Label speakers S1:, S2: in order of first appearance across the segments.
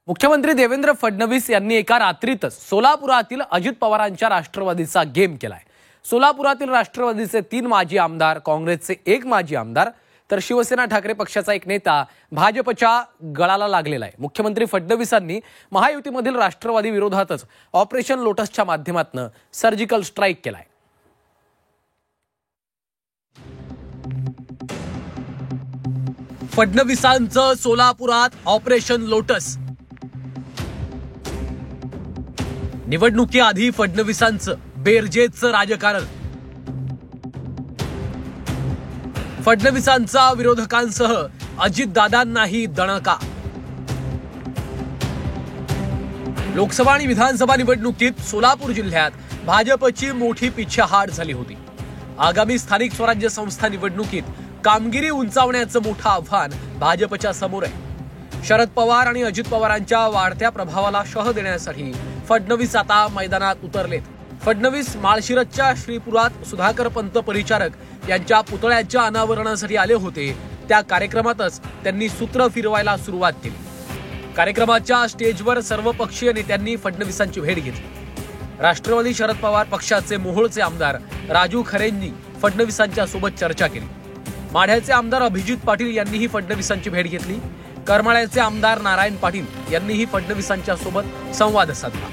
S1: मुख्यमंत्री देवेंद्र फडणवीस यांनी एका रात्रीतच सोलापुरातील अजित पवारांच्या राष्ट्रवादीचा गेम केलाय। सोलापुरातील राष्ट्रवादीचे 3 माजी आमदार, काँग्रेसचे 1 माजी आमदार तर शिवसेना ठाकरे पक्षाचा एक नेता भाजपच्या गळाला लागलेला आहे। मुख्यमंत्री फडणवीसांनी महायुतीमधील राष्ट्रवादी विरोधातच ऑपरेशन लोटसच्या माध्यमातून सर्जिकल स्ट्राईक केलाय। फडणवीसांचं सोलापुरात ऑपरेशन लोटस। निवडणुकीआधी फडणवीसांचं बेरजेचं राजकारण। फडणवीसांचा विरोधकांसह अजितदादांनाही दणका। लोकसभा आणि विधानसभा निवडणुकीत सोलापूर जिल्ह्यात भाजपची मोठी पिछेहाट झाली होती। आगामी स्थानिक स्वराज्य संस्था निवडणुकीत कामगिरी उंचावण्याचं मोठं आव्हान भाजपच्या समोर आहे। शरद पवार आणि अजित पवारांच्या वाढत्या प्रभावाला शह देण्यासाठी फडणवीस आता मैदानात उतरलेत। फडणवीस माळशिरसच्या श्रीपुरात सुधाकर पंत परिचारक यांच्या पुतळ्याच्या अनावरणासाठी आले होते। त्या कार्यक्रमातच त्यांनी सूत्र फिरवायला सुरुवात केली। कार्यक्रमाच्या स्टेजवर सर्वपक्षीय नेत्यांनी फडणवीसांची भेट घेतली। राष्ट्रवादी शरद पवार पक्षाचे मोहोळचे आमदार राजू खरेंनी फडणवीसांच्या सोबत चर्चा केली। माढ्याचे आमदार अभिजित पाटील यांनीही फडणवीसांची भेट घेतली। करमाळ्याचे आमदार नारायण पाटील यांनीही फडणवीसांच्या सोबत संवाद साधला।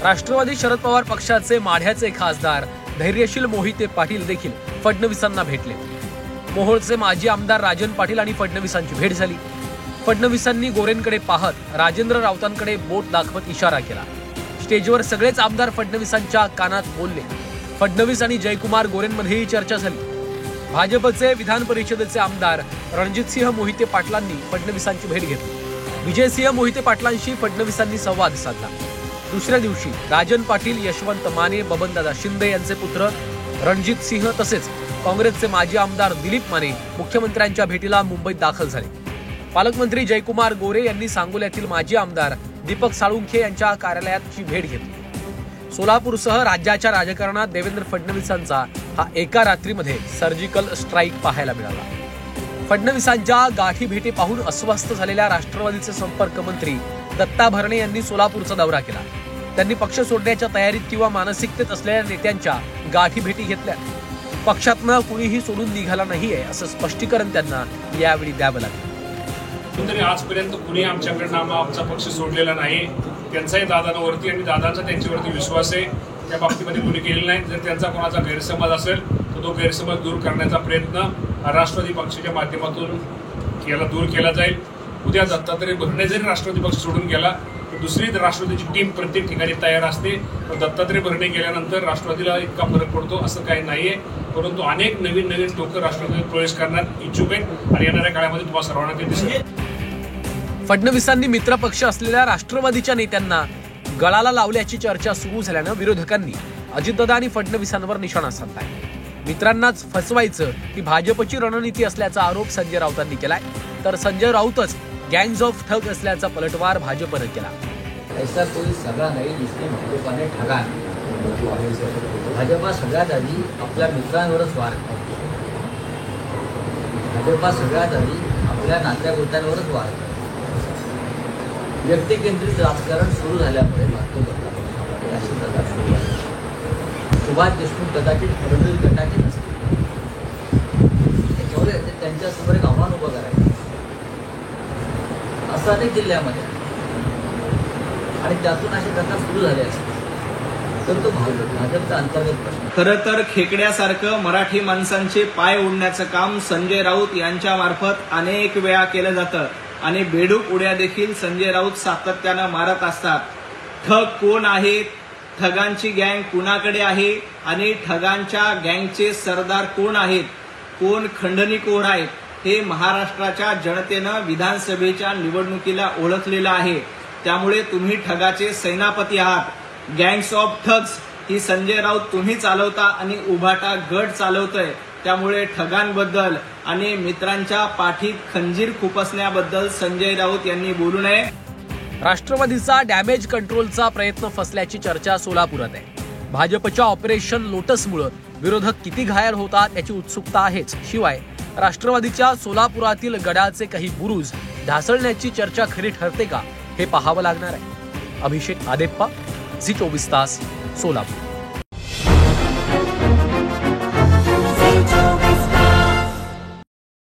S1: राष्ट्रवादी शरद पवार पक्षाचे माढ्याचे खासदार धैर्यशील मोहिते पाटील देखील फडणवीसांना भेटले। मोहोळचे माजी आमदार राजन पाटील आणि फडणवीसांची भेट झाली। फडणवीसांनी गोरेंकडे पाहत राजेंद्र राऊतांकडे बोट दाखवत इशारा केला। स्टेजवर सगळेच आमदार फडणवीसांच्या कानात बोलले। फडणवीस आणि जयकुमार गोरेंमध्येही चर्चा झाली। भाजपचे विधान परिषदेचे आमदार रणजितसिंह मोहिते पाटलांनी फडणवीसांची भेट घेतली। विजयसिंह मोहिते पाटलांशी फडणवीसांनी संवाद साधला। दुसऱ्या दिवशी राजन पाटील, यशवंत माने, बबनदादा शिंदे यांचे पुत्र रणजित सिंह तसेच काँग्रेसचे माजी आमदार दिलीप माने मुख्यमंत्र्यांच्या भेटीला मुंबईत दाखल झाले। पालकमंत्री जयकुमार गोरे यांनी सांगोल्यातील माजी आमदार दीपक साळुंखे यांच्या कार्यालयाची भेट घेतली। सोलापूरसह राज्याच्या राजकारणात देवेंद्र फडणवीसांचा हा एका रात्रीमध्ये सर्जिकल स्ट्राईक पाहायला मिळाला। फडणवीसांच्या गाठी भेटी पाहून अस्वस्थ झालेल्या राष्ट्रवादीचे संपर्क मंत्री दत्ता भरणे यांनी सोलापूरचा दौरा केला। त्यांनी पक्ष सोडण्याच्या तयारीत किंवा मानसिकतेत असलेल्या नेत्यांच्या गाठी भेटी घेतल्या। पक्षातनं कुणीही सोडून निघाला नाहीये असं स्पष्टीकरण त्यांना यावेळी द्यावं लागलं।
S2: तरी आजपर्यंत कुणी आमच्याकडनं आमचा पक्ष सोडलेला नाही। त्यांचाही दादांवरती आणि दादांचा त्यांच्यावरती विश्वास आहे। त्या बाबतीमध्ये कुणी केलेलं नाही। जर त्यांचा कोणाचा गैरसमज असेल तर तो गैरसमज दूर करण्याचा प्रयत्न राष्ट्रवादी पक्षाच्या माध्यमातून दूर केला जाईल। उद्या दत्तात्रय भरणे जरी राष्ट्रवादी पक्ष सोडून गेला तर दुसरी राष्ट्रवादीची टीम प्रत्येक ठिकाणी तयार असते। पण दत्तात्रय भरणे गेल्यानंतर राष्ट्रवादीला इतका फरक पडतो असं काही नाहीये। परंतु अनेक नवीन लोक राष्ट्रवादीत प्रवेश करण्यात इच्छुक आहेत आणि येणाऱ्या काळामध्ये तुम्हाला सर्वांना ते दिसेल।
S1: फडणवीसांनी मित्रपक्ष असलेल्या राष्ट्रवादीच्या नेत्यांना गळाला लावल्याची चर्चा सुरू झाल्यानं विरोधकांनी अजितदादा आणि फडणवीसांवर निशाणा साधलाय। मित्रांनाच फसवायचं ही भाजपची रणनीती असल्याचा आरोप संजय राऊतांनी केलाय। तर संजय राऊतच गँग्स ऑफ ठग असल्याचा पलटवार भाजपने केला।
S3: ऐसा कोई सगळा नाही जिसने भाजपा ने ठगा। भाजपा सगळ्यात आधी आपल्या मित्रांवरच वार करतो। भाजपा सगळ्यात आधी आपल्या नात्यागोत्यांवरच वार करतो। व्यक्तिकेंद्रित राजकारण सुरू झाल्यामुळे भारतीय जनता पक्षामध्ये अशी प्रकार सुरू आहे। सुभाष देशमुख कदाचित फडणवीस गटाचे नसतील। त्याच्यामुळे त्यांच्यासमोर एक आव्हान उभं करायचं असं अनेक जिल्ह्यामध्ये आणि त्यातून असे प्रकार सुरू झाले असतील तर तो भाजपचा अंतर्गत प्रश्न।
S4: खरं तर खेकड्यासारखं मराठी माणसांचे पाय ओढण्याचं काम संजय राऊत यांच्या मार्फत अनेक वेळा केलं जातं आणि बेडूक उड्या देखील संजय राऊत सातत्यानं मारत असतात। ठग कोण आहेत, ठगांची गँग कुणाकडे आहे आणि ठगांच्या गँगचे सरदार कोण आहेत, कोण खंडणीखोर आहेत हे महाराष्ट्राच्या जनतेनं विधानसभेच्या निवडणुकीला ओळखलेलं आहे। त्यामुळे तुम्ही ठगाचे सेनापती आहात। गँग्स ऑफ ठग्स ही संजय राऊत तुम्ही चालवता आणि उभाटा गट चालवतोय। त्यामुळे ठगांबद्दल आणि मित्रांच्या पाठीत खंजीर खुपसण्याबद्दल संजय राऊत यांनी बोलू नये।
S1: राष्ट्रवादीचा डॅमेज कंट्रोलचा प्रयत्न फसल्याची चर्चा सोलापुरात आहे। भाजपच्या ऑपरेशन लोटसमुळे विरोधक किती घायल होतात याची उत्सुकता आहेच। शिवाय राष्ट्रवादीच्या सोलापुरातील गडाचे काही बुरुज ढासळण्याची चर्चा खरी ठरते का हे पाहावं लागणार आहे. अभिषेक आदेप्पा, झी 24 तास, सोलापूर.